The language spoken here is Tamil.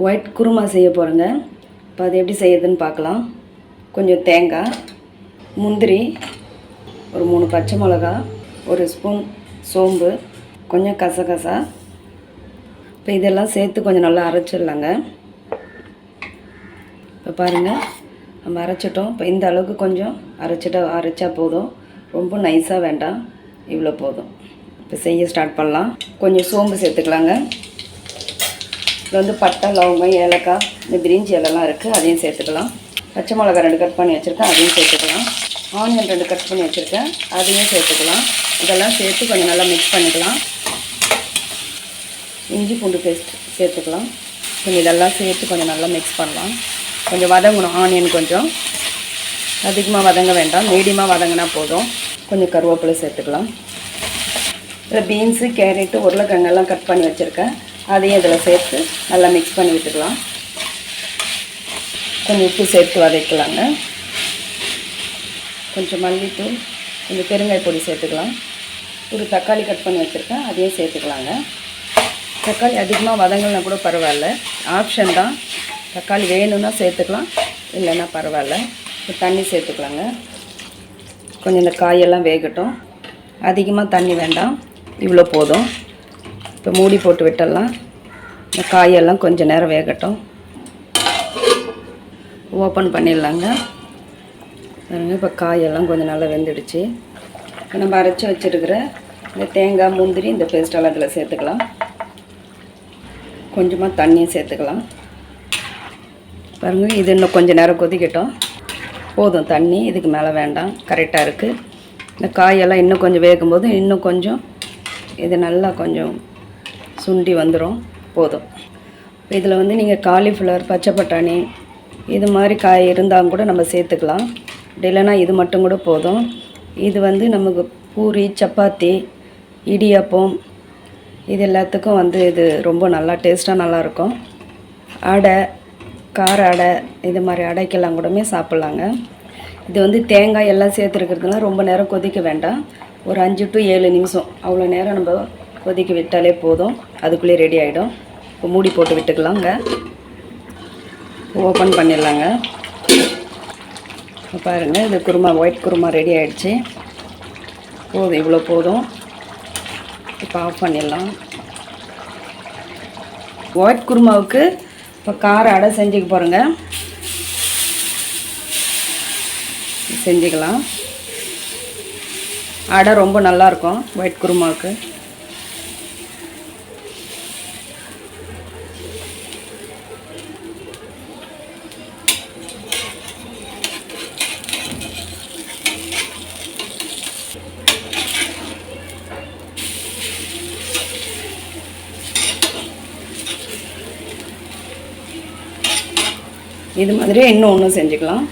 ஒயிட் குருமா செய்ய போகிறேங்க. இப்போ அது எப்படி செய்யுதுன்னு பார்க்கலாம். கொஞ்சம் தேங்காய், முந்திரி, ஒரு 3 பச்சை மிளகா, 1 ஸ்பூன் சோம்பு, கொஞ்சம் கசகசா. இப்போ இதெல்லாம் சேர்த்து கொஞ்சம் நல்லா அரைச்சிடலாங்க. இப்போ பாருங்கள், நம்ம அரைச்சிட்டோம். இப்போ இந்த அளவுக்கு கொஞ்சம் அரைச்சா போதும். ரொம்ப நைஸாக வேண்டாம், இவ்வளோ போதும். இப்போ செய்ய ஸ்டார்ட் பண்ணலாம். கொஞ்சம் சோம்பு சேர்த்துக்கலாங்க. இதில் வந்து பட்டை, லவங்கம், ஏலக்காய், இந்த பிரிஞ்சி இலைலாம் இருக்குது, அதையும் சேர்த்துக்கலாம். பச்சை மிளகா 2 கட் பண்ணி வச்சுருக்கேன், அதையும் சேர்த்துக்கலாம். ஆனியன் 2 கட் பண்ணி வச்சுருக்கேன், அதையும் சேர்த்துக்கலாம். இதெல்லாம் சேர்த்து கொஞ்சம் நல்லா மிக்ஸ் பண்ணிக்கலாம். இஞ்சி பூண்டு பேஸ்ட் சேர்த்துக்கலாம். கொஞ்சம் இதெல்லாம் சேர்த்து கொஞ்சம் நல்லா மிக்ஸ் பண்ணலாம். கொஞ்சம் வதங்கணும். ஆனியன் கொஞ்சம் அதிகமாக வதங்க வேண்டாம், மீடியமாக வதங்கினா போதும். கொஞ்சம் கருவேப்பிலை சேர்த்துக்கலாம். இதில் பீன்ஸு, கேரட்டு, உருளைக்கிழங்கெல்லாம் கட் பண்ணி வச்சுருக்கேன், அதையும் இதில் சேர்த்து நல்லா மிக்ஸ் பண்ணி விட்டுக்கலாம். கொஞ்சம் உப்பு சேர்த்து வதக்கலாங்க. கொஞ்சம் மல்லித்தூள், கொஞ்சம் பெருங்காய பொடி சேர்த்துக்கலாம். ஒரு தக்காளி கட் பண்ணி வச்சுருக்கேன், அதையும் சேர்த்துக்கலாங்க. தக்காளி அதிகமாக வதங்கலைன்னா கூட பரவாயில்ல, ஆப்ஷன் தான். தக்காளி வேணும்னா சேர்த்துக்கலாம், இல்லைன்னா பரவாயில்ல. இப்போ தண்ணி சேர்த்துக்கலாங்க. கொஞ்சம் இந்த காயெல்லாம் வேகட்டும். அதிகமாக தண்ணி வேண்டாம், இவ்வளோ போதும். இப்போ மூடி போட்டு விட்டுடலாம். இந்த காயெல்லாம் கொஞ்சம் நேரம் வேகட்டும். ஓப்பன் பண்ணிடலாங்க. இப்போ காயெல்லாம் கொஞ்சம் நல்லா வெந்துடுச்சு. இப்போ நம்ம அரைச்சி வச்சுருக்கிற இந்த தேங்காய், முந்திரி, இந்த பேஸ்டெல்லாம் இதில் சேர்த்துக்கலாம். கொஞ்சமாக தண்ணியும் சேர்த்துக்கலாம். பாருங்கள், இது இன்னும் கொஞ்சம் நேரம் கொதிக்கட்டும். போதும் தண்ணி, இதுக்கு மேலே வேண்டாம், கரெக்டாக இருக்குது. இந்த காயெல்லாம் இன்னும் கொஞ்சம் வேகும்போது இன்னும் கொஞ்சம் இது நல்லா கொஞ்சம் சுண்டி வந்துடும், போதும். இதில் வந்து நீங்கள் காலிஃப்ளவர், பச்சை பட்டாணி, இது மாதிரி காய் இருந்தாலும் கூட நம்ம சேர்த்துக்கலாம். இல்லைன்னா இது மட்டும் கூட போதும். இது வந்து நமக்கு பூரி, சப்பாத்தி, இடியாப்பம், இது எல்லாத்துக்கும் வந்து இது ரொம்ப நல்லா டேஸ்ட்டாக நல்லாயிருக்கும். அடை, கார அடை, இது மாதிரி அடைக்கெல்லாம் கூடமே சாப்பிட்லாங்க. இது வந்து தேங்காய் எல்லாம் சேர்த்துருக்கிறதுனால ரொம்ப நேரம் கொதிக்க வேண்டாம். ஒரு 5 to 7 நிமிஷம் அவ்வளோ நேரம் நம்ம கொதிக்க விட்டாலே போதும், அதுக்குள்ளே ரெடி ஆகிடும். இப்போ மூடி போட்டு விட்டுக்கலாங்க. ஓப்பன் பண்ணிடலாங்க. இப்போ பாருங்கள், இது குருமா, ஒயிட் குருமா ரெடி ஆகிடுச்சு. போதும், இவ்வளோ போதும். இப்போ ஆஃப் பண்ணிடலாம். ஒயிட் குருமாவுக்கு இப்போ கார அடை செஞ்சுக்க போகிறேங்க. செஞ்சுக்கலாம். அடை ரொம்ப நல்லாயிருக்கும் ஒயிட் குருமாவுக்கு. இது மாதிரி இன்னும் ஒன்று செஞ்சுக்கலாம்.